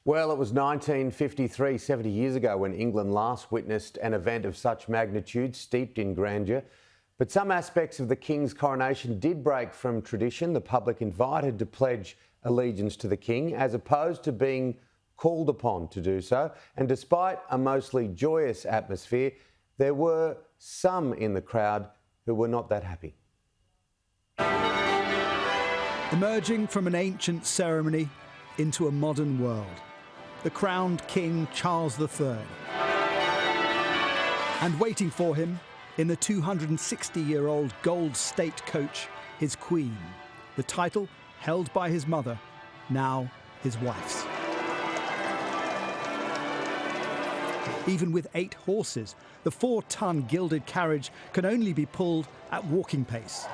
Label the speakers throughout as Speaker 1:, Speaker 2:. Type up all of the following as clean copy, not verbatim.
Speaker 1: Well, it was 1953, 70 years ago, when England last witnessed an event of such magnitude, steeped in grandeur. But some aspects of the King's coronation did break from tradition. The public invited to pledge allegiance to the King, as opposed to being called upon to do so. And despite a mostly joyous atmosphere, there were some in the crowd who were not that happy.
Speaker 2: Emerging from an ancient ceremony into a modern world, the crowned King Charles III. And waiting for him, in the 260-year-old gold state coach, his Queen, the title held by his mother, now his wife's. Even with 8 horses, the 4-ton gilded carriage can only be pulled at walking pace.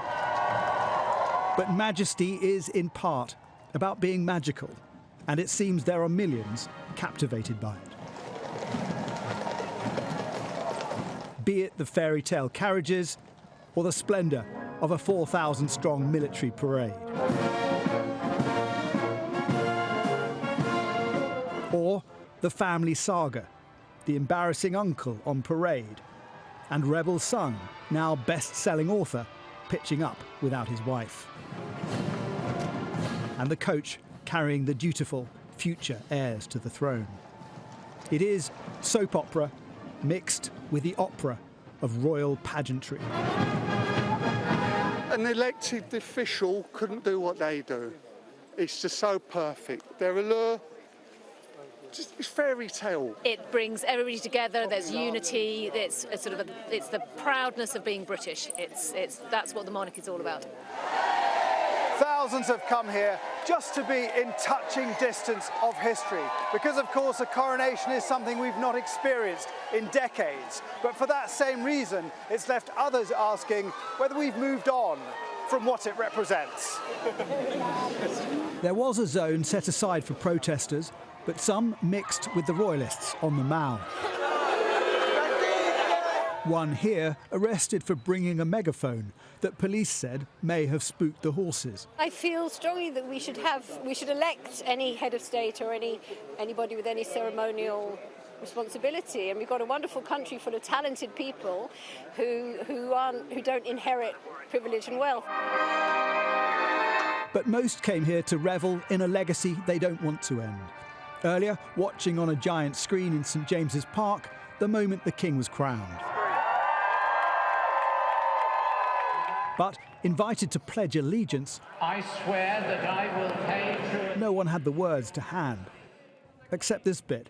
Speaker 2: But majesty is, in part, about being magical, and it seems there are millions captivated by it. Be it the fairy tale carriages or the splendour of a 4,000-strong military parade. Or the family saga, the embarrassing uncle on parade, and rebel son, now best-selling author, pitching up without his wife. And the coach carrying the dutiful future heirs to the throne. It is soap opera mixed with the opera of royal pageantry.
Speaker 3: An elected official couldn't do what they do. It's just so perfect. Their allure, it's fairy tale.
Speaker 4: It brings everybody together. There's unity. It's the proudness of being British. That's what the monarchy is all about.
Speaker 5: Thousands have come here just to be in touching distance of history, because of course a coronation is something we've not experienced in decades. But for that same reason, it's left others asking whether we've moved on from what it represents.
Speaker 2: There was a zone set aside for protesters, but some mixed with the royalists on the Mall. One here arrested for bringing a megaphone that police said may have spooked the horses.
Speaker 6: I feel strongly that we should elect any head of state or anybody with any ceremonial responsibility, and we've got a wonderful country full of talented people who don't inherit privilege and wealth.
Speaker 2: But most came here to revel in a legacy they don't want to end. Earlier, watching on a giant screen in St James's Park, the moment the King was crowned. But invited to pledge allegiance,
Speaker 7: I swear that I will pay true.
Speaker 2: No one had the words to hand, except this bit.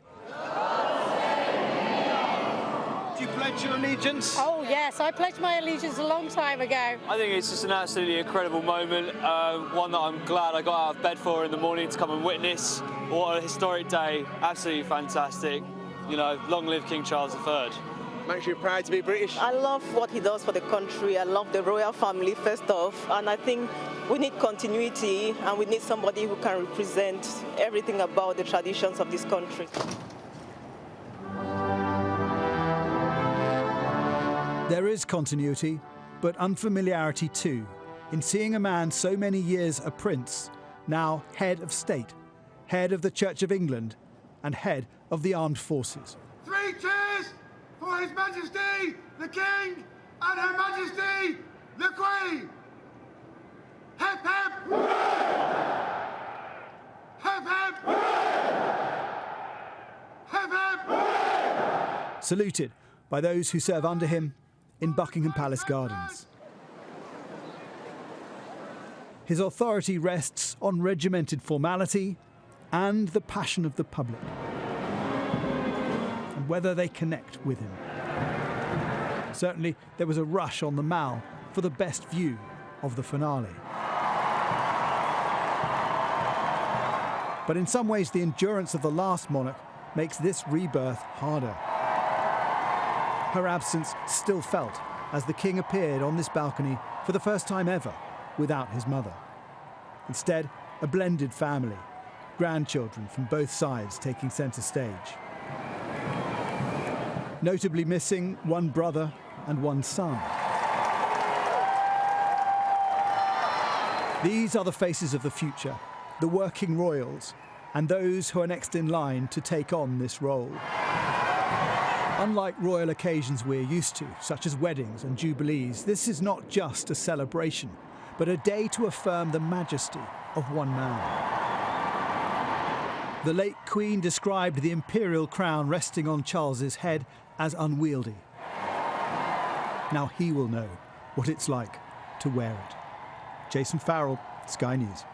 Speaker 5: Do you pledge your allegiance?
Speaker 6: Oh yes, I pledged my allegiance a long time ago.
Speaker 8: I think it's just an absolutely incredible moment, one that I'm glad I got out of bed for in the morning to come and witness. What a historic day, absolutely fantastic. You know, long live King Charles III.
Speaker 9: Makes you proud to be British.
Speaker 10: I love what he does for the country. I love the royal family first off, and I think we need continuity, and we need somebody who can represent everything about the traditions of this country.
Speaker 2: There is continuity, but unfamiliarity too, in seeing a man so many years a prince, now head of state, head of the Church of England, and head of the armed forces.
Speaker 11: 3 cheers for His Majesty the King and Her Majesty the Queen! Hip hip! Hip hip! Hip hip!
Speaker 2: Saluted by those who serve under him in Buckingham Palace Gardens. His authority rests on regimented formality and the passion of the public, and whether they connect with him. Certainly, there was a rush on the Mall for the best view of the finale. But in some ways, the endurance of the last monarch makes this rebirth harder. Her absence still felt as the King appeared on this balcony for the first time ever without his mother. Instead, a blended family, grandchildren from both sides taking centre stage. Notably missing one brother and one son. These are the faces of the future, the working royals, and those who are next in line to take on this role. Unlike royal occasions we're used to, such as weddings and jubilees, this is not just a celebration, but a day to affirm the majesty of one man. The late Queen described the imperial crown resting on Charles's head as unwieldy. Now he will know what it's like to wear it. Jason Farrell, Sky News.